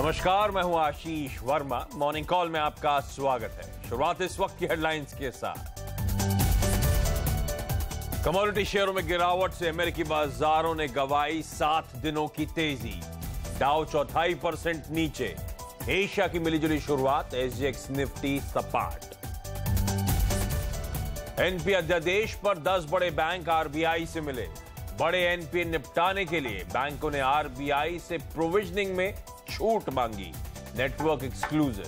नमस्कार, मैं हूं आशीष वर्मा। मॉर्निंग कॉल में आपका स्वागत है। शुरुआत इस वक्त की हेडलाइंस के साथ। कमोडिटी शेयरों में गिरावट से अमेरिकी बाजारों ने गंवाई 7 दिनों की तेजी। डाउ 0.25% नीचे। एशिया की मिलीजुली शुरुआत, एसजीएक्स निफ्टी सपाट। एनपीए अध्यादेश पर 10 बड़े बैंक आरबीआई से मिले। बड़े एनपीए निपटाने के लिए बैंकों ने आरबीआई से प्रोविजनिंग में छूट मांगी। Network exclusive.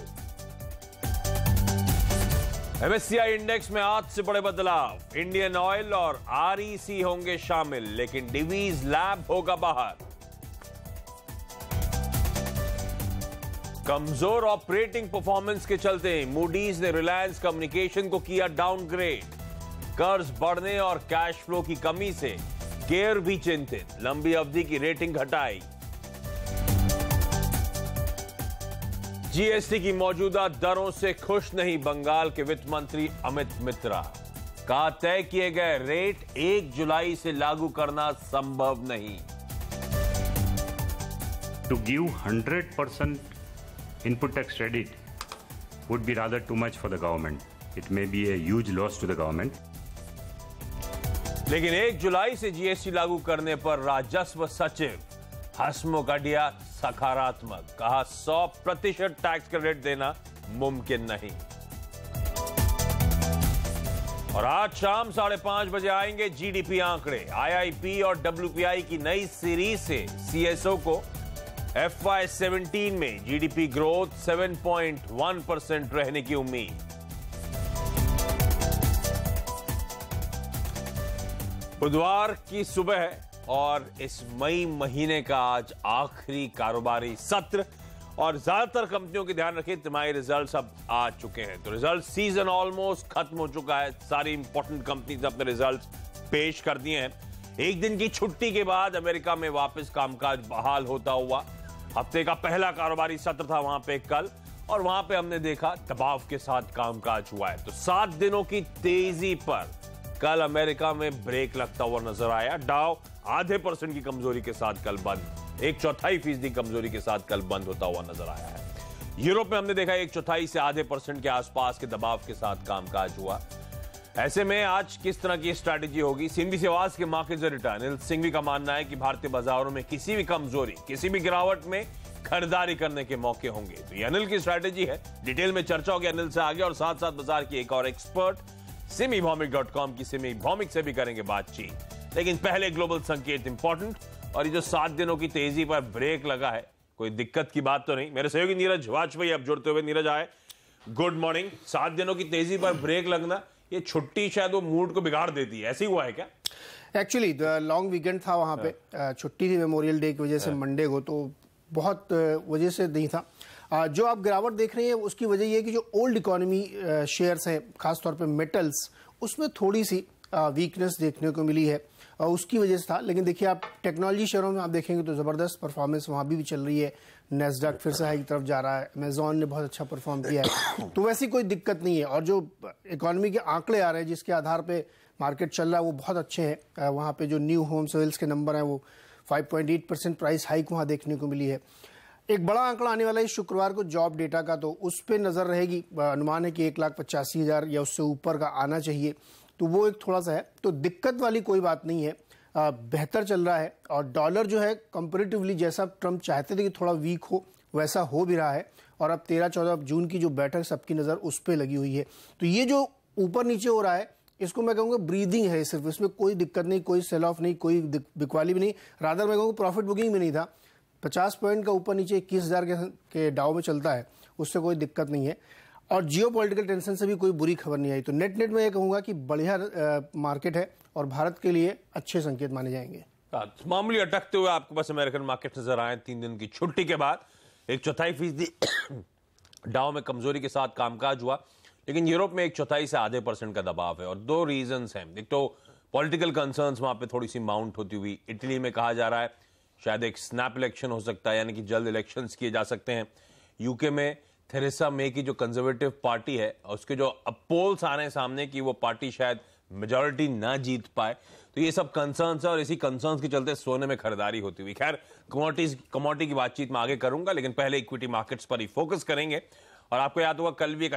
एमएससीआई इंडेक्स में आज से बड़े बदलाव। इंडियन ऑयल और आरईसी होंगे शामिल, लेकिन डिवीज लैब होगा बाहर। कमजोर ऑपरेटिंग परफॉर्मेंस के चलते मूडीज ने रिलायंस कम्युनिकेशन को किया डाउनग्रेड। कर्ज बढ़ने और कैश फ्लो की कमी से केयर भी चिंतित, लंबी अवधि की रेटिंग घटाई। जीएसटी की मौजूदा दरों से खुश नहीं बंगाल के वित्त मंत्री अमित मित्रा। कहा तय किए गए रेट 1 जुलाई से लागू करना संभव नहीं। To give 100% input tax credit would be rather too much for the government. It may be a huge loss to the government. लेकिन 1 जुलाई से जीएसटी लागू करने पर राजस्व सचिव हसमुख अढ़िया सकारात्मक। कहा 100% टैक्स क्रेडिट देना मुमकिन नहीं। और आज शाम 5:30 बजे आएंगे जीडीपी आंकड़े। आईआईपी और डब्ल्यूपीआई की नई सीरीज से सीएसओ को FY17 में जीडीपी ग्रोथ 7.1% रहने की उम्मीद। बुधवार की सुबह और इस मई महीने का आज आखिरी कारोबारी सत्र, और ज्यादातर कंपनियों के ध्यान रखें तिमाही रिजल्ट्स अब आ चुके हैं। तो रिजल्ट सीजन ऑलमोस्ट खत्म हो चुका है। सारी इंपॉर्टेंट कंपनीज अपने रिजल्ट्स पेश कर दिए हैं। एक दिन की छुट्टी के बाद अमेरिका में वापस कामकाज बहाल होता हुआ हफ्ते का पहला कारोबारी सत्र था वहां पे कल, और वहां पे हमने देखा दबाव के साथ कामकाज हुआ है। तो 7 दिनों की तेजी पर कल अमेरिका में ब्रेक लगता हुआ नजर आया। डाउ 0.5% की कमजोरी के साथ कल बंद, 1/4% कमजोरी के साथ कल बंद होता हुआ नजर आया है। यूरोप में हमने देखा 1/4 से 0.5% के आसपास के दबाव के साथ कामकाज हुआ। ऐसे में आज किस तरह की स्ट्रैटेजी होगी? सीएनबी आवाज के मार्केट एडिटर अनिल सिंघवी का मानना है कि भारतीय बाजारों में किसी भी कमजोरी, किसी भी गिरावट में खरीदारी करने के मौके होंगे। तो ये अनिल की स्ट्रैटेजी है। डिटेल में चर्चा होगी अनिल से आगे, और साथ साथ बाजार की एक और एक्सपर्ट SimiBhomik.com की सिमी भौमिक से भी करेंगे बातचीत। लेकिन पहले ग्लोबल संकेत इंपॉर्टेंट, और ये जो 7 दिनों की तेजी पर ब्रेक लगा है, कोई दिक्कत की बात तो नहीं? मेरे सहयोगी नीरज वाजपेयी अब जुड़ते हुए। नीरज आए, गुड मॉर्निंग। 7 दिनों की तेजी पर ब्रेक लगना, ये छुट्टी शायद वो मूड को बिगाड़ देती है, ऐसे ही हुआ है क्या? एक्चुअली लॉन्ग वीकेंड था वहाँ पे, छुट्टी थी मेमोरियल डे की वजह से मंडे को, तो बहुत वजह से नहीं था। जो आप गिरावट देख रहे हैं उसकी वजह ये है कि जो ओल्ड इकोनॉमी शेयर्स हैं, खासतौर पे मेटल्स, उसमें थोड़ी सी वीकनेस देखने को मिली है, उसकी वजह से था। लेकिन देखिए आप टेक्नोलॉजी शेयरों में आप देखेंगे तो ज़बरदस्त परफॉर्मेंस वहाँ भी चल रही है। नैस्डैक फिर से हाई की तरफ जा रहा है, अमेजॉन ने बहुत अच्छा परफॉर्म किया है, तो वैसी कोई दिक्कत नहीं है। और जो इकोनॉमी के आंकड़े आ रहे हैं जिसके आधार पर मार्केट चल रहा है वो बहुत अच्छे हैं। वहाँ पर जो न्यू होम सेल्स के नंबर हैं वो 5.8% प्राइस हाइक वहाँ देखने को मिली है। एक बड़ा आंकड़ा आने वाला है शुक्रवार को जॉब डेटा का, तो उस पर नजर रहेगी। अनुमान है कि 1,85,000 या उससे ऊपर का आना चाहिए, तो वो एक थोड़ा सा है। तो दिक्कत वाली कोई बात नहीं है, बेहतर चल रहा है। और डॉलर जो है कंपैरेटिवली जैसा ट्रम्प चाहते थे कि थोड़ा वीक हो, वैसा हो भी रहा है। और अब 13-14 जून की जो बैठक सबकी नज़र उस पर लगी हुई है। तो ये जो ऊपर नीचे हो रहा है इसको मैं कहूँगा ब्रीदिंग है सिर्फ, इसमें कोई दिक्कत नहीं, कोई सेल ऑफ नहीं, कोई बिकवाली भी नहीं। रादर मैं कहूँगा प्रॉफिट बुकिंग भी नहीं था। 50 पॉइंट का ऊपर नीचे 21,000 के डाउ में चलता है, उससे कोई दिक्कत नहीं है। और जियोपॉलिटिकल टेंशन से भी कोई बुरी खबर नहीं आई। तो नेट में ये कहूँगा कि बढ़िया मार्केट है और भारत के लिए अच्छे संकेत माने जाएंगे। मामूली अटकते हुए आपके पास अमेरिकन मार्केट नजर आए 3 दिन की छुट्टी के बाद। 1/4% डाउ में कमजोरी के साथ कामकाज हुआ, लेकिन यूरोप में 1/4 से 0.5% का दबाव है। और 2 रीजंस हैं। एक तो पॉलिटिकल कंसर्न्स वहां पे थोड़ी सी माउंट होती हुई। इटली में कहा जा रहा है शायद एक स्नैप इलेक्शन हो सकता है, यानी कि जल्द इलेक्शंस किए जा सकते हैं। यूके में थेरेसा मे की जो कंजर्वेटिव पार्टी है, उसके जो पोल्स आ रहे हैं सामने कि वो पार्टी शायद मेजॉरिटी ना जीत पाए, तो ये सब कंसर्न्स है और इसी कंसर्न्स के चलते सोने में खरीदारी होती हुई। खैर, कमोडिटी की बातचीत में आगे करूंगा, लेकिन पहले इक्विटी मार्केट्स पर ही फोकस करेंगे। और आपको याद होगा कल भी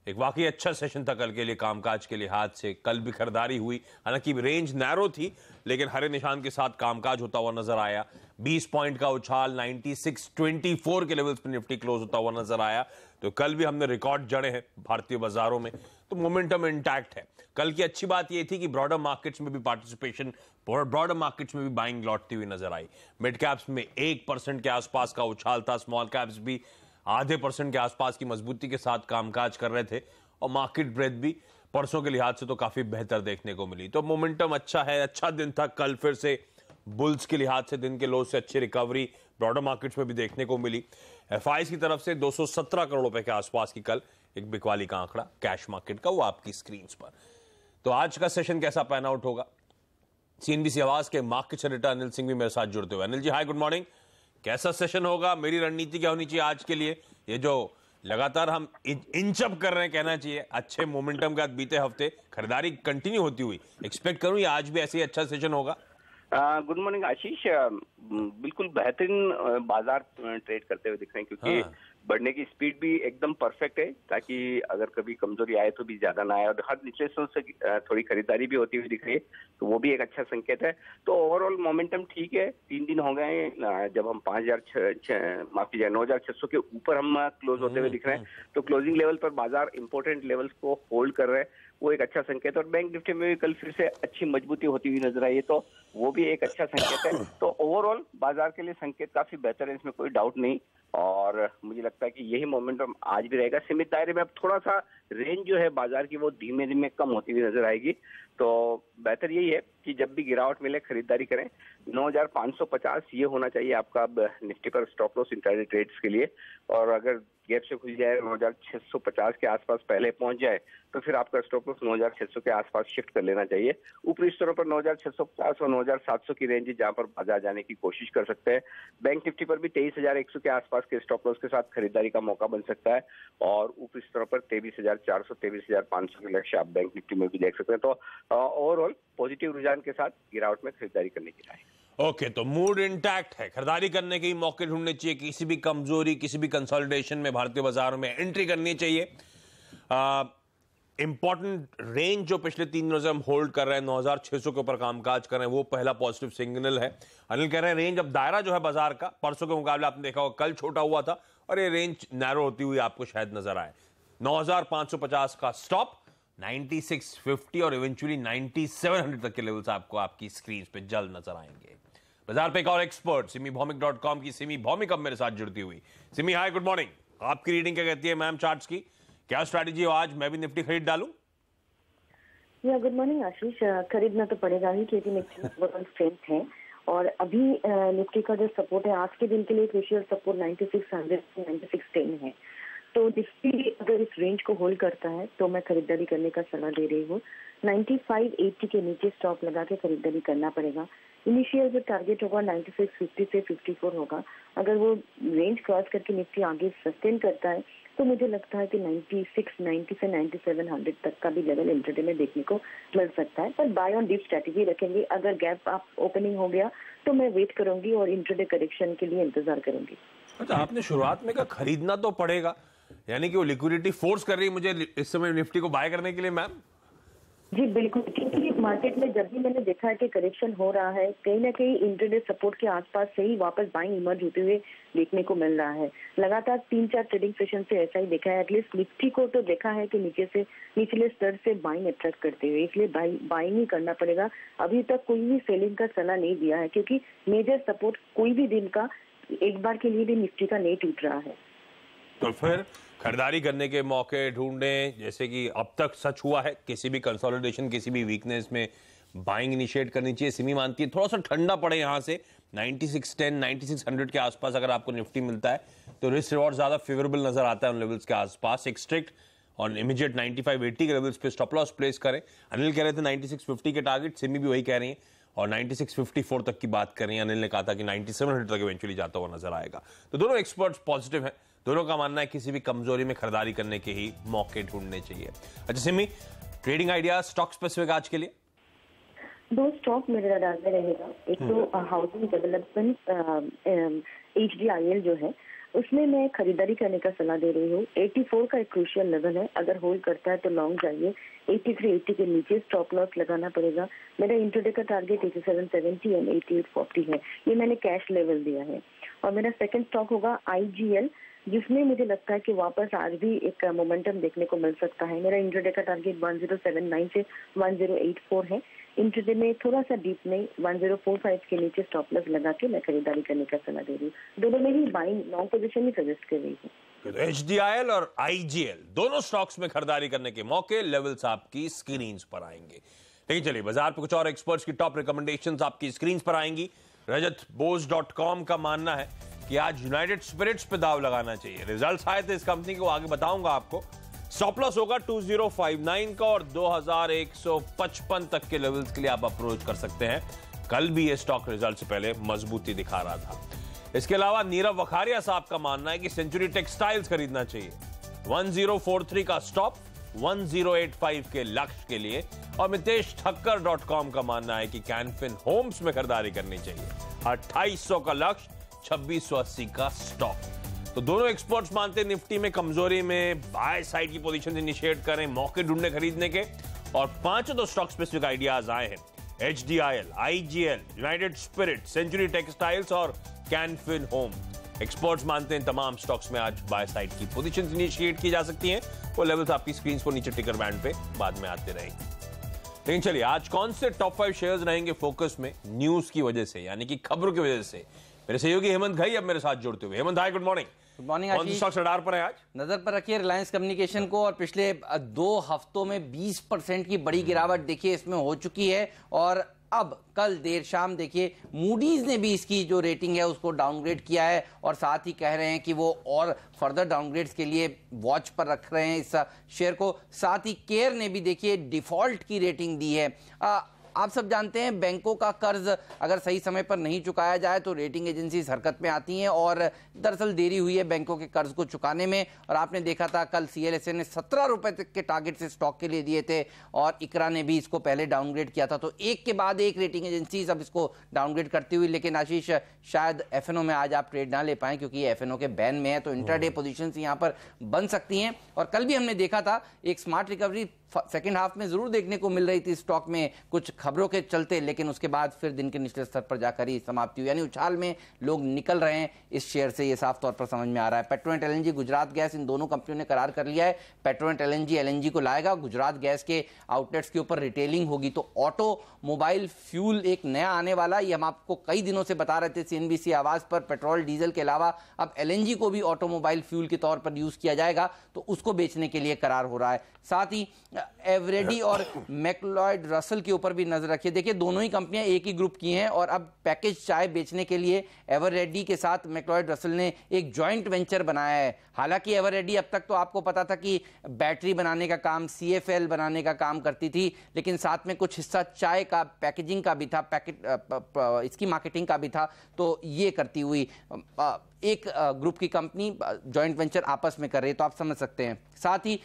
एक वाकई अच्छा सेशन था कल के लिए, कामकाज के लिहाज से। कल भी खरीदारी हुई, हालांकि रेंज नैरो थी, लेकिन हरे निशान के साथ कामकाज होता हुआ नजर आया। 20 पॉइंट का उछाल 9624 के लेवल्स पर निफ्टी क्लोज होता हुआ नजर आया। तो कल भी हमने रिकॉर्ड जड़े हैं भारतीय बाजारों में, तो मोमेंटम इंटैक्ट है। कल की अच्छी बात यह थी कि ब्रॉडर मार्केट्स में भी पार्टिसिपेशन, ब्रॉडर मार्केट्स में भी बाइंग लौटती हुई नजर आई। मिड कैप्स में 1% के आसपास का उछाल था, स्मॉल कैप्स भी आधे % के आसपास की मजबूती के साथ कामकाज कर रहे थे, और मार्केट ब्रेथ भी परसों के लिहाज से तो काफी बेहतर देखने को मिली। तो मोमेंटम अच्छा है, अच्छा दिन था कल। फिर से बुल्स के लिहाज से दिन के लो से अच्छी रिकवरी ब्रॉडर मार्केट्स में भी देखने को मिली। एफआईज की तरफ से 217 करोड़ रुपए के आसपास की कल एक बिकवाली का आंकड़ा कैश मार्केट का, वो आपकी स्क्रीन पर। तो आज का सेशन कैसा पैन आउट होगा? सीएनबीसी आवाज के मार्केट एडिटर अनिल सिंह भी मेरे साथ जुड़ते हुए। अनिल जी हाय, गुड मॉर्निंग। कैसा सेशन होगा? मेरी रणनीति क्या होनी चाहिए आज के लिए? ये जो लगातार हम इंचअप कर रहे हैं, कहना चाहिए अच्छे मोमेंटम के साथ बीते हफ्ते खरीदारी कंटिन्यू होती हुई, एक्सपेक्ट करूं ये आज भी ऐसे ही अच्छा सेशन होगा? गुड मॉर्निंग आशीष। बिल्कुल बेहतरीन बाजार ट्रेड करते हुए दिख रहे हैं, क्योंकि बढ़ने की स्पीड भी एकदम परफेक्ट है, ताकि अगर कभी कमजोरी आए तो भी ज्यादा ना आए। और हर निचले स्तर से थोड़ी खरीदारी भी होती हुई दिख रही है, तो वो भी एक अच्छा संकेत है। तो ओवरऑल मोमेंटम ठीक है। 3 दिन हो गए जब हम 9,600 के ऊपर हम क्लोज होते हुए दिख रहे हैं, तो क्लोजिंग लेवल पर बाजार इंपोर्टेंट लेवल्स को होल्ड कर रहे हैं, वो एक अच्छा संकेत है। और बैंक निफ्टी में भी कल फिर से अच्छी मजबूती होती हुई नजर आई है, तो वो भी एक अच्छा संकेत है। तो ओवरऑल बाजार के लिए संकेत काफी बेहतर है, इसमें कोई डाउट नहीं। और मुझे लगता है कि यही मोमेंटम आज भी रहेगा। सीमित दायरे में अब थोड़ा सा रेंज जो है बाजार की वो धीमे धीमे कम होती हुई नजर आएगी। तो बेहतर यही है कि जब भी गिरावट मिले खरीदारी करें। 9,550 ये होना चाहिए आपका अब निफ्टी पर स्टॉप लॉस इंट्राडे ट्रेड्स के लिए। और अगर गैप से खुल जाए 9,650 के आसपास पहले पहुंच जाए, तो फिर आपका स्टॉप लॉस 9,600 के आसपास शिफ्ट कर लेना चाहिए। ऊपरी स्तरों पर 9,650 और 9,700 की रेंज जहां पर बाजार जाने की कोशिश कर सकते हैं। बैंक निफ्टी पर भी 23,100 के आसपास के स्टॉप लॉस के साथ खरीदारी का मौका बन सकता है। और ऊपरी स्तरों पर 23,400, 23,500 के लक्ष्य आप बैंक निफ्टी में भी देख सकते हैं। तो ओवरऑल पॉजिटिव रुझान के साथ गिरावट में खरीदारी करने की राय। ओके, तो मूड इंटैक्ट है, खरीदारी करने के मौके ढूंढने चाहिए। किसी भी कमजोरी, किसी भी कंसोलिडेशन में भारतीय बाजारों में एंट्री करनी चाहिए। इंपॉर्टेंट रेंज जो पिछले 3 दिनों से हम होल्ड कर रहे हैं, 9,600 के ऊपर कामकाज कर रहे हैं, वो पहला पॉजिटिव सिग्नल है। अनिल कह रहे हैं रेंज अब दायरा जो है बाजार का परसों के मुकाबले आपने देखा होगा कल छोटा हुआ था, और ये रेंज नैरो होती हुई आपको शायद नजर आए। 9,550 का स्टॉप, 9650 और इवेंचुअली 9700 तक के लेवल्स आपको आपकी स्क्रीन पे जल्द नजर आएंगे। बाजार पे एक और एक्सपर्ट simibhomik.com की सिमी भौमिक अब मेरे साथ जुड़ती हुई। सिमी हाय, गुड मॉर्निंग। आपकी रीडिंग क्या कहती है मैम चार्ट्स की? क्या स्ट्रैटेजी हो आज? मैं भी निफ्टी खरीद डालूं? या गुड मॉर्निंग आशीष। खरीदना तो पड़ेगा ही, क्योंकि निफ्टी ओवरऑल स्ट्रेंथ है। और अभी निफ्टी का जो सपोर्ट है आज के दिन के लिए, क्रूशियल सपोर्ट 9600 से 9610 है। तो निफ्टी अगर इस रेंज को होल्ड करता है तो मैं खरीदारी करने का सलाह दे रही हूँ। 9580 के नीचे स्टॉप लगा के खरीदारी करना पड़ेगा। इनिशियल जो टारगेट होगा 9650 से 54 होगा। अगर वो रेंज क्रॉस करके निफ्टी आगे सस्टेन करता है, तो मुझे लगता है कि 9690 से 9700 तक का भी लेवल इंट्राडे में देखने को मिल सकता है। पर बाय ऑन डीप स्ट्रैटेजी रखेंगे। अगर गैप आप ओपनिंग हो गया तो मैं वेट करूंगी और इंट्राडे करेक्शन के लिए इंतजार करूंगी। अच्छा, आपने शुरुआत में कहा खरीदना तो पड़ेगा, यानी कि वो लिक्विडिटी फोर्स कर रही है मुझे इस समय निफ्टी को बाय करने के लिए मैम? जी बिल्कुल, क्योंकि मार्केट में जब भी मैंने देखा है कि करेक्शन हो रहा है, कहीं ना कहीं इंट्राडे सपोर्ट के आसपास से ही वापस बाइंग इमर्ज होते हुए देखने को मिल रहा है। लगातार 3-4 ट्रेडिंग सेशन से ऐसा ही देखा है। एटलीस्ट निफ्टी को तो देखा है कि निचले स्तर से बाइंग अट्रैक्ट करते हुए, इसलिए बाइंग ही करना पड़ेगा। अभी तक कोई भी सेलिंग का सलाह नहीं दिया है, क्योंकि मेजर सपोर्ट कोई भी दिन का एक बार के लिए भी निफ्टी का नहीं टूट रहा है। तो फिर खरीदारी करने के मौके ढूंढें, जैसे कि अब तक सच हुआ है। किसी भी कंसोलिडेशन, किसी भी वीकनेस में बाइंग इनिशिएट करनी चाहिए। सिमी मानती है थोड़ा सा ठंडा पड़े यहां से 9610, 9600 के आसपास अगर आपको निफ्टी मिलता है तो रिस्क रिवॉर्ड ज्यादा फेवरेबल नजर आता है उन लेवल्स के आसपास। एक स्ट्रिक्ट और इमीडिएट 9580 के लेवल्स पे स्टॉप लॉस प्लेस करें। अनिल कह रहे थे 9650 के टारगेट, सिमी भी वही कह रही है, और 9654 तक की बात कर रही है। अनिल ने कहा था कि 9700 तक इवेंचुअली जाता हुआ नजर आएगा। तो दोनों एक्सपर्ट्स पॉजिटिव हैं। दोनों का मानना है किसी भी कमजोरी में खरीदारी करने के ही मौके ढूंढने चाहिए। अच्छा Simi, trading idea stock specific आज के लिए? 2 स्टॉक मेरे रडार में रहेगा। एक तो हाउसिंग डेवलपमेंट HDIL जो है, उसमें मैं खरीदारी करने का सलाह दे रही हूँ। 84 का एक क्रूशियल लेवल है, अगर होल्ड करता है तो लॉन्ग जाइए। 83-80 के नीचे स्टॉप लॉस लगाना पड़ेगा। मेरा इंट्राडे का टारगेट 8770 एंड 8840 है, ये मैंने कैश लेवल दिया है। और मेरा सेकंड स्टॉक होगा IGL, जिसमें मुझे लगता है कि वापस आज भी एक मोमेंटम देखने को मिल सकता है। मेरा इंट्राडे का टारगेट 1079 से 1084 है। इंट्राडे में थोड़ा सा डीप में 1045 के नीचे स्टॉप लॉस लगा के मैं खरीदारी करने का सलाह दे रही हूँ। दोनों में ही बाइंग लॉन्ग पोजीशन ही सजेस्ट कर रही हूँ। तो HDIL और IGL दोनों स्टॉक्स में खरीदारी करने के मौके लेवल्स आपकी स्क्रीन पर आएंगे। लेकिन चलिए बाजार पर कुछ और एक्सपर्ट्स की टॉप रिकमेंडेशंस आपकी स्क्रीन पर आएंगी। rajatbose.com का मानना है कि आज यूनाइटेड स्पिरिट्स पे दाव लगाना चाहिए। रिजल्ट्स आए थे इस कंपनी को, आगे बताऊंगा आपको। स्टॉप लॉस होगा 2059 का और 2155 तक के लेवल्स के लिए आप अप्रोच कर सकते हैं। कल भी ये स्टॉक रिजल्ट से पहले मजबूती दिखा रहा था। इसके अलावा नीरव वखारिया साहब का मानना है कि सेंचुरी टेक्सटाइल्स खरीदना चाहिए। 1043 का स्टॉप, 1085 के लक्ष्य के लिए। और मितेश ठक्कर.com का मानना है कि कैनफिन होम्स में खरीदारी करनी चाहिए। 2800 का लक्ष्य, 2680 का स्टॉप। तो दोनों एक्सपर्ट्स मानते हैं निफ्टी में कमजोरी में बाय साइड की पोजीशन इनिशिएट करें, मौके ढूंढने खरीदने के। और 5 तो स्टॉक स्पेसिफिक आइडियाज आए हैं। HDIL, IGL, United Spirit, Century Textiles और कैनफिन होम। एक्सपर्ट्स मानते हैं तमाम स्टॉक्स में आज बाय साइड की पोजीशन इनिशिएट की जा सकती हैं। वो लेवल्स आपकी स्क्रीन पर नीचे टिकर बैंड पे बाद में आते रहेंगे। लेकिन चलिए आज कौन से टॉप 5 शेयर्स रहेंगे फोकस में न्यूज की वजह से, यानी कि खबरों की वजह से? मेरे सहयोगी हेमंत घई अब मेरे साथ जुड़ते हुए। हेमंत, हाय, गुड मॉर्निंग। गुड मॉर्निंग कौन से स्टॉक्स रडार पर है आज? नजर पर रखिए रिलायंस कम्युनिकेशन को, और पिछले 2 हफ्तों में 20% की बड़ी गिरावट देखिए इसमें हो चुकी है। और अब कल देर शाम देखिए मूडीज ने भी इसकी जो रेटिंग है उसको डाउनग्रेड किया है, और साथ ही कह रहे हैं कि वो और फर्दर डाउनग्रेड्स के लिए वॉच पर रख रहे हैं इस शेयर को। साथ ही केयर ने भी देखिए डिफॉल्ट की रेटिंग दी है। आप सब जानते हैं बैंकों का कर्ज अगर सही समय पर नहीं चुकाया जाए तो रेटिंग एजेंसीज हरकत में आती हैं, और दरअसल देरी हुई है बैंकों के कर्ज को चुकाने में। और आपने देखा था कल CLSA ने 17 रुपए तक के टारगेट से स्टॉक के लिए दिए थे, और इकरा ने भी इसको पहले डाउनग्रेड किया था। तो एक के बाद एक रेटिंग एजेंसीज अब इसको डाउनग्रेड करती हुई। लेकिन आशीष, शायद FNO में आज आप ट्रेड ना ले पाएं क्योंकि ये FNO के बैन में है, तो इंट्राडे पोजीशंस यहाँ पर बन सकती हैं। और कल भी हमने देखा था एक स्मार्ट रिकवरी सेकेंड हाफ में जरूर देखने को मिल रही थी स्टॉक में कुछ खबरों के चलते, लेकिन उसके बाद फिर दिन के निचले स्तर पर जाकर ही समाप्ति हुई। यानी उछाल में लोग निकल रहे हैं इस शेयर से, ये साफ तौर पर समझ में आ रहा है। पेट्रोनेट LNG, गुजरात गैस, इन दोनों कंपनियों ने करार कर लिया है पेट्रोनेट LNG को लाएगा। गुजरात गैस के आउटलेट्स के ऊपर रिटेलिंग होगी। तो ऑटो मोबाइल फ्यूल एक नया आने वाला, ये हम आपको कई दिनों से बता रहे थे CNBC आवाज पर। पेट्रोल डीजल के अलावा अब LNG को भी ऑटोमोबाइल फ्यूल के तौर पर यूज किया जाएगा, तो उसको बेचने के लिए करार हो रहा है। साथ ही एवरेडी और मैक्लॉयड रसल के ऊपर भी नजर रखिए। देखिए दोनों ही कंपनियां एक ही ग्रुप की हैं, और अब पैकेज चाय बेचने के लिए एवरेडी के साथ मैक्लॉयड रसल ने एक जॉइंट वेंचर बनाया है। हालांकि एवरेडी अब तक तो आपको पता था कि बैटरी बनाने का काम, CFL बनाने का काम करती थी, लेकिन साथ में कुछ हिस्सा चाय का पैकेजिंग का भी था, इसकी मार्केटिंग का भी था। तो ये करती हुई एक ग्रुप की कंपनी जॉइंट वेंचर आपस में कर रही है, तो आप समझ सकते हैं। साथ ही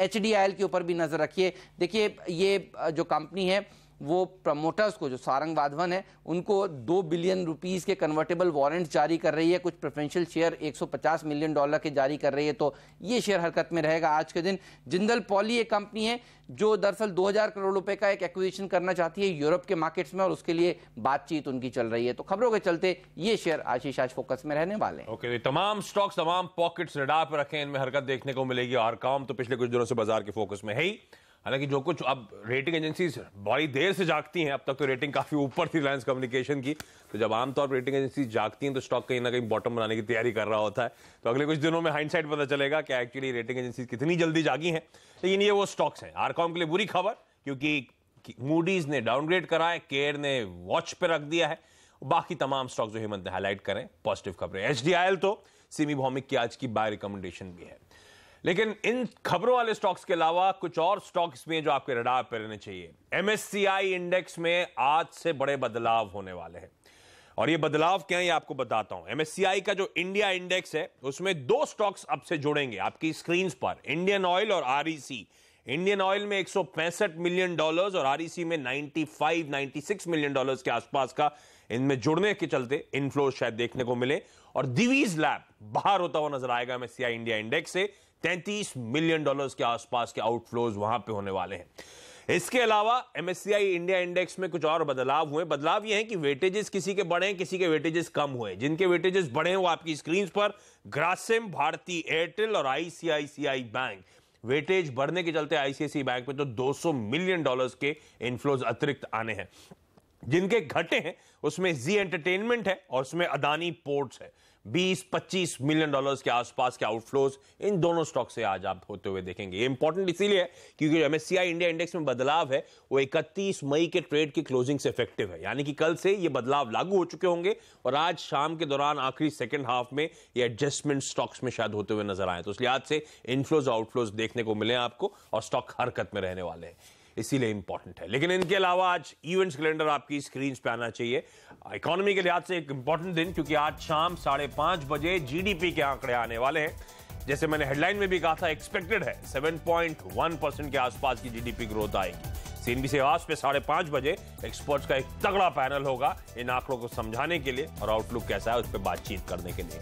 HDIL के ऊपर भी नजर रखिए। देखिए ये जो कंपनी है वो प्रमोटर्स को, जो सारंग वाधवन है, उनको 2 बिलियन रुपीस के कन्वर्टेबल वारंट्स जारी कर रही है। कुछ प्रेफरेंशियल शेयर $150 मिलियन के जारी कर रही है, तो ये शेयर हरकत में रहेगा आज के दिन। जिंदल पॉली एक कंपनी है जो दरअसल 2000 करोड़ रुपए का एक एक्विजिशन करना चाहती है यूरोप के मार्केट्स में, और उसके लिए बातचीत उनकी चल रही है। तो खबरों के चलते ये शेयर आशीष आज फोकस में रहने वाले हैं। ओके, तमाम स्टॉक्स, तमाम पॉकेट्स रडार पर रखें, इनमें हरकत देखने को मिलेगी। और काम तो पिछले कुछ दिनों से बाजार के फोकस में है ही। हालांकि जो कुछ अब रेटिंग एजेंसीज बड़ी देर से जागती हैं, अब तक तो रेटिंग काफी ऊपर थी रिलायंस कम्युनिकेशन की, तो जब आमतौर पर रेटिंग एजेंसीज जागती हैं तो स्टॉक कहीं ना कहीं बॉटम बनाने की तैयारी कर रहा होता है। तो अगले कुछ दिनों में हाइंडसाइट पता चलेगा कि एक्चुअली रेटिंग एजेंसीज कितनी जल्दी जागी हैं। लेकिन ये वो स्टॉक्स हैं। आरकॉम के लिए बुरी खबर, क्योंकि मूडीज ने डाउनग्रेड करा है, केयर ने वॉच पे रख दिया है। बाकी तमाम स्टॉक्स जो हेमंत ने हाईलाइट करें पॉजिटिव खबरें। HDIL तो सिमी भौमिक की आज की बाय रिकमेंडेशन भी है। लेकिन इन खबरों वाले स्टॉक्स के अलावा कुछ और स्टॉक्स में जो आपके रडार पर रहने चाहिए। MSCI इंडेक्स में आज से बड़े बदलाव होने वाले हैं, और ये बदलाव क्या है ये आपको बताता हूं। MSCI का जो इंडिया इंडेक्स है उसमें 2 स्टॉक्स अब से जुड़ेंगे आपकी स्क्रीन पर, इंडियन ऑयल और REC। इंडियन ऑयल में $165 मिलियन और आरईसी में 96 मिलियन डॉलर्स के आसपास का इनमें जुड़ने के चलते इनफ्लो शायद देखने को मिले। और दिवीज लैब बाहर होता हुआ नजर आएगा एमएससीआई इंडिया इंडेक्स से। $33 मिलियन के आसपास के आउटफ्लोज वहां पे होने वाले हैं। इसके अलावा एमएससीआई इंडिया इंडेक्स में कुछ और बदलाव हुए। बदलाव यह है कि वेटेजेस किसी के बढ़े, किसी के वेटेजेस कम हुए। जिनके वेटेजेस बढ़े हैं वो आपकी स्क्रीन पर ग्रासिम, भारती एयरटेल और आईसीआईसीआई बैंक। वेटेज बढ़ने के चलते आईसीआईसीआई बैंक में तो $200 मिलियन के इनफ्लोज अतिरिक्त आने हैं। जिनके घटे हैं उसमें जी एंटरटेनमेंट है और उसमें अदानी पोर्ट्स है। $20-25 मिलियन के आसपास के आउटफ्लोज इन दोनों स्टॉक से आज आप होते हुए देखेंगे। ये इंपॉर्टेंट इसीलिए है क्योंकि एमएससीआई इंडिया इंडेक्स में बदलाव है वो 31 मई के ट्रेड की क्लोजिंग से इफेक्टिव है, यानी कि कल से ये बदलाव लागू हो चुके होंगे और आज शाम के दौरान आखिरी सेकंड हाफ में ये एडजस्टमेंट स्टॉक्स में शायद होते हुए नजर आए। तो इसलिए आज से इनफ्लोज आउटफ्लोज देखने को मिले आपको और स्टॉक हरकत में रहने वाले हैं, इसीलिए इंपॉर्टेंट है। लेकिन इनके अलावा आज इवेंट्स कैलेंडर आपकी स्क्रीन पे आना चाहिए। इकोनॉमी के लिहाज से एक इंपॉर्टेंट दिन क्योंकि आज शाम 5:30 बजे जीडीपी के आंकड़े आने वाले हैं। जैसे मैंने हेडलाइन में भी कहा था, एक्सपेक्टेड है 7.1% के आसपास की जीडीपी ग्रोथ आएगी। सीएनबीसी आवाज पे 5:30 बजे एक्सपर्ट्स का एक तगड़ा पैनल होगा इन आंकड़ों को समझाने के लिए और आउटलुक कैसा है उस पर बातचीत करने के लिए।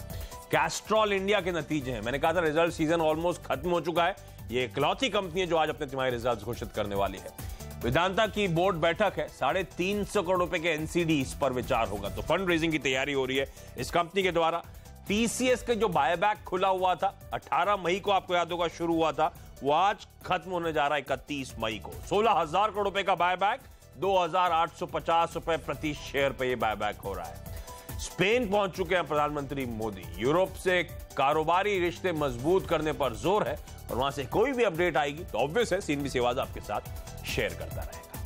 कैस्ट्रॉल इंडिया के नतीजे हैं। मैंने कहा था रिजल्ट सीजन ऑलमोस्ट खत्म हो चुका है। ये इकलौती कंपनी है जो आज अपने तिमाही रिजल्ट घोषित करने वाली है। वेदांता की बोर्ड बैठक है। 350 करोड़ रुपए के एनसीडी इस पर विचार होगा। तो फंड रेजिंग की तैयारी हो रही है इस कंपनी के द्वारा। टीसीएस का जो बायबैक खुला हुआ था 18 मई को, आपको याद होगा शुरू हुआ था, वो आज खत्म होने जा रहा है 31 मई को। 16,000 करोड़ रुपए का बायबैक, 2,850 रुपए प्रति शेयर पे ये बायबैक हो रहा है। स्पेन पहुंच चुके हैं प्रधानमंत्री मोदी। यूरोप से कारोबारी रिश्ते मजबूत करने पर जोर है और वहां से कोई भी अपडेट आएगी तो ऑब्वियस है सीएनबीसी आवाज आपके साथ शेयर करता रहेगा।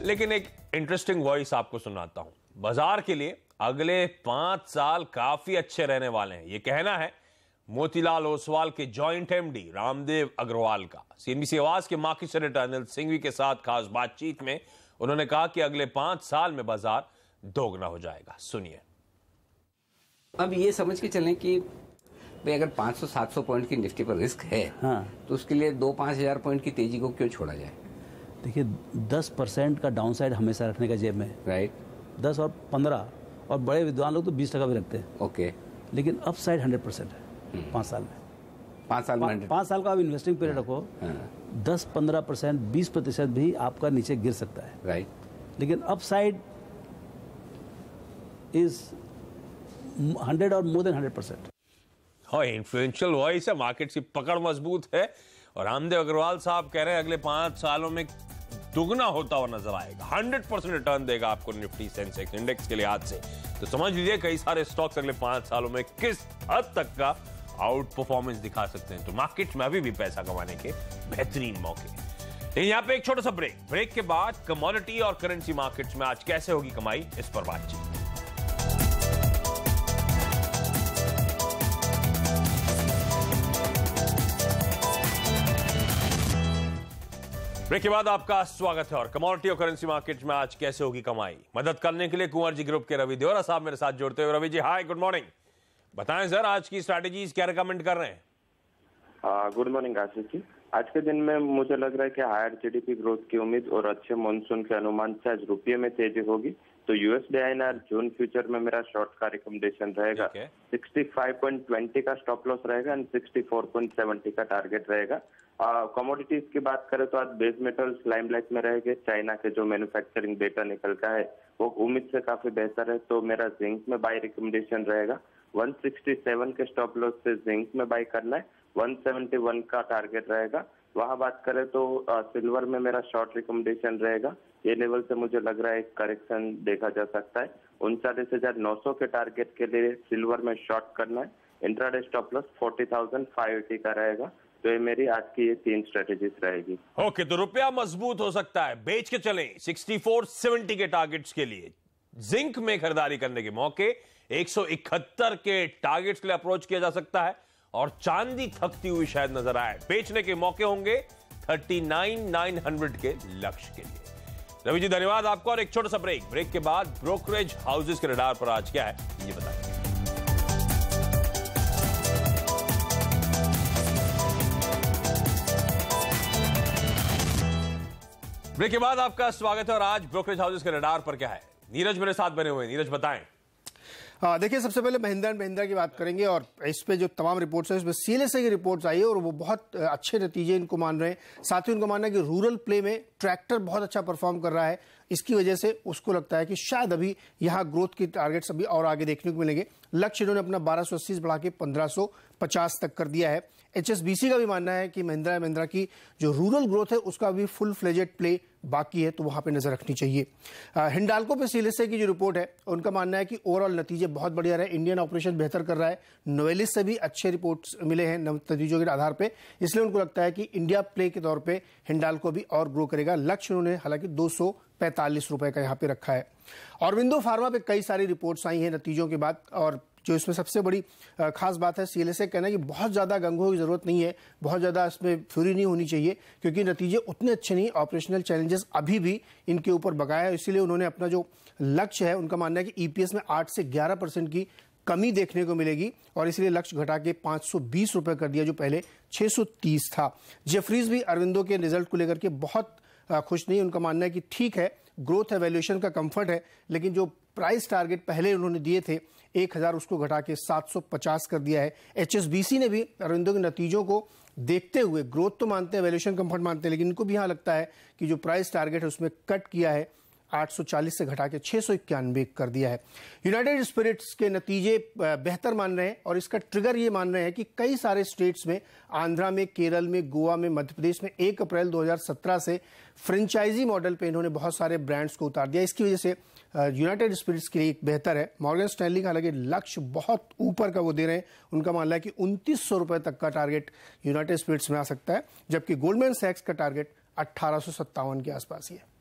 लेकिन एक इंटरेस्टिंग वॉइस आपको सुनाता हूं। बाजार के लिए अगले 5 साल काफी अच्छे रहने वाले हैं, ये कहना है मोतीलाल ओसवाल के जॉइंट एमडी रामदेव अग्रवाल का। सीएनबीसी आवाज के मार्केट एडिटर अनिल सिंघवी के साथ खास बातचीत में उन्होंने कहा कि अगले 5 साल में बाजार दोगुना हो जाएगा। सुनिए। अब ये समझ के चलें कि भाई अगर 500-700 पॉइंट की निफ्टी पर रिस्क है, हाँ, तो उसके लिए 2-5 हजार पॉइंट की तेजी को क्यों छोड़ा जाए? देखिए 10% का डाउनसाइड हमेशा रखने का जेब में, राइट, 10 और 15 और बड़े विद्वान लोग तो 20% भी रखते हैं। ओके, लेकिन अपसाइड 100% है 5 साल में। 5 साल का आप इन्वेस्टिंग पीरियड रखो, 10-15%, 20% भी आपका नीचे गिर सकता है, राइट, लेकिन अपसाइड इज 100 और मोर देन 100%। हाँ, इन्फ्लुएंशियल वॉइस है, मार्केट की पकड़ मजबूत है और रामदेव अग्रवाल साहब कह रहे हैं अगले 5 सालों में दुगना होता हुआ नजर आएगा। 100% रिटर्न देगा आपको निफ्टी सेंसेक्स इंडेक्स के लिहाज से। तो समझ लीजिए कई सारे स्टॉक्स अगले 5 सालों में किस हद तक का आउट परफॉर्मेंस दिखा सकते हैं। तो मार्केट में अभी भी पैसा कमाने के बेहतरीन मौके। लेकिन यहाँ पे एक छोटा सा ब्रेक के बाद कमोडिटी और करेंसी मार्केट्स में आज कैसे होगी कमाई, इस पर बातचीत। ब्रेक के बाद आपका स्वागत है और कमोडिटी और करेंसी मार्केट में आज कैसे होगी कमाई, मदद करने के लिए कुंवर जी ग्रुप के रवि देवरा साहब मेरे साथ जुड़ते हुए। रवि जी हाय, गुड मॉर्निंग। बताएं सर आज की स्ट्रैटेजीज क्या रिकमेंड कर रहे हैं? Good morning Ashish ji. आज के दिन में मुझे लग रहा है कि हायर जीडीपी ग्रोथ की उम्मीद और अच्छे मानसून के अनुमान से आज रुपये में तेजी होगी। तो यूएसडी आईएनआर जून फ्यूचर में मेरा शॉर्ट का रिकमेंडेशन रहेगा। 65.20 का स्टॉप लॉस रहेगा एंड 64.70 का टारगेट रहेगा। कमोडिटीज की बात करें तो आज बेस मेटल्स लाइमलाइट में रहेंगे। चाइना के जो मैन्युफैक्चरिंग डेटा निकल का है वो उम्मीद से काफी बेहतर है, तो मेरा जिंक में बाय रिकमेंडेशन रहेगा। 167 के स्टॉप लॉस से जिंक में बाय करना है। 171 का टारगेट रहेगा। वहां बात करें तो सिल्वर में मेरा शॉर्ट रिकमेंडेशन रहेगा। ये लेवल से मुझे लग रहा है एक करेक्शन देखा जा सकता है। 39,900 के टारगेट के लिए सिल्वर में शॉर्ट करना है। इंट्राडे स्टॉप लॉस 40,580 का रहेगा। तो ये मेरी आज की ये 3 स्ट्रेटेजीज रहेगी। ओके, तो रुपया मजबूत हो सकता है, बेच के चलें 6470 के टारगेट्स के लिए। जिंक में खरीदारी करने के मौके 171 के टारगेट्स के लिए अप्रोच किया जा सकता है और चांदी थकती हुई शायद नजर आए। बेचने के मौके होंगे 39,900 के लक्ष्य के लिए। रवि जी धन्यवाद आपको और एक छोटा सा ब्रेक के बाद ब्रोकरेज हाउसेस के रडार पर आज क्या है ये बताएं। ब्रेक के बाद आपका स्वागत है और आज ब्रोकरेज हाउसेस के रडार पर क्या है, नीरज मेरे साथ बने हुए हैं। नीरज बताएं। देखिए, सबसे पहले महिंद्रा एंड महिंद्रा की बात करेंगे और इस पे जो तमाम रिपोर्ट्स हैं, इसमें सीएलएसए की रिपोर्ट्स आई है और वो बहुत अच्छे नतीजे इनको मान रहे हैं। साथ ही उनको मानना है कि रूरल प्ले में ट्रैक्टर बहुत अच्छा परफॉर्म कर रहा है, इसकी वजह से उसको लगता है कि शायद अभी यहाँ ग्रोथ की टारगेट्स अभी और आगे देखने को मिलेंगे। लक्ष्य इन्होंने अपना 1280 बढ़ा के 1550 तक कर दिया है। HSBC का भी मानना है कि महिंद्रा की जो रूरल ग्रोथ है उसका भी फुल फ्लेजेड प्ले बाकी है, तो वहां पे नजर रखनी चाहिए। हिंडाल्को पे सीएलएसए की जो रिपोर्ट है उनका मानना है कि ओवरऑल नतीजे बहुत बढ़िया रहे, इंडियन ऑपरेशन बेहतर कर रहा है। नोवेलिस से भी अच्छे रिपोर्ट्स मिले हैं नतीजों के आधार पे, इसलिए उनको लगता है कि इंडिया प्ले के तौर पे हिंडाल्को भी और ग्रो करेगा। लक्ष्य उन्होंने हालांकि 245 रुपए का यहाँ पे रखा है। ऑरबिंदो फार्मा पे कई सारी रिपोर्ट्स आई हैं नतीजों के बाद, और जो इसमें सबसे बड़ी खास बात है, सीएलएसए कहना है कि बहुत ज़्यादा गंगो की ज़रूरत नहीं है, बहुत ज़्यादा इसमें फ्यूरी नहीं होनी चाहिए, क्योंकि नतीजे उतने अच्छे नहीं, ऑपरेशनल चैलेंजेस अभी भी इनके ऊपर बकाया है। इसीलिए उन्होंने अपना जो लक्ष्य है, उनका मानना है कि ईपीएस में 8 से 11% की कमी देखने को मिलेगी और इसलिए लक्ष्य घटा के 520 रुपये कर दिया, जो पहले 630 था। जेफरीज भी अरविंदो के रिजल्ट को लेकर के बहुत खुश नहीं, उनका मानना है कि ठीक है, ग्रोथ है, वैल्यूएशन का कंफर्ट है, लेकिन जो प्राइस टारगेट पहले उन्होंने दिए थे 1000, उसको घटा के 750 कर दिया है। HSBC ने भी अरविंदो के नतीजों को देखते हुए ग्रोथ तो मानते हैं, वैल्यूएशन कंफर्ट मानते हैं, लेकिन इनको भी यहाँ लगता है कि जो प्राइस टारगेट है उसमें कट किया है, 840 से घटा के 691 कर दिया है। यूनाइटेड स्पिरिट्स के नतीजे बेहतर मान रहे हैं और इसका ट्रिगर ये मान रहे हैं कि कई सारे स्टेट्स में, आंध्रा में, केरल में, गोवा में, मध्य प्रदेश में 1 अप्रैल 2017 से फ्रेंचाइजी मॉडल पे इन्होंने बहुत सारे ब्रांड्स को उतार दिया। इसकी वजह से यूनाइटेड स्पिरिट्स के लिए एक बेहतर है। मॉर्गन स्टैनली का हालांकि लक्ष्य बहुत ऊपर का वो दे रहे हैं, उनका मानना है कि 2900 रुपए तक का टारगेट यूनाइटेड स्पिरिट्स में आ सकता है, जबकि गोल्डमैन सैक्स का टारगेट 1857 के आसपास ही है।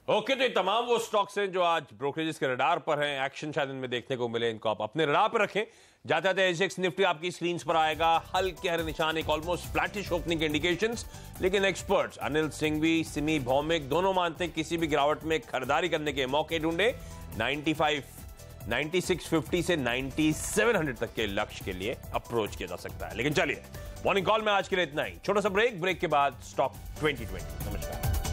ओके, तो ये तमाम वो स्टॉक्स हैं जो आज ब्रोकरेजेस के रडार पर हैं, एक्शन शायद इनमें देखने को मिले, इनको आप अपने रडार पर रखें। जाते जाते एसजेएक्स निफ्टी आपकी स्क्रीन पर आएगा, हल्के हरे निशान, एक ऑलमोस्ट फ्लैटिश ओपनिंग के इंडिकेशंस, लेकिन एक्सपर्ट्स अनिल सिंघवी, सिमी भौमिक दोनों मानते हैं किसी भी गिरावट में खरीदारी करने के मौके ढूंढे। 9650 से 9700 तक के लक्ष्य के लिए अप्रोच किया जा सकता है। लेकिन चलिए, मॉर्निंग कॉल में आज के लिए इतना ही, छोटा सा ब्रेक के बाद स्टॉक 2020। नमस्कार।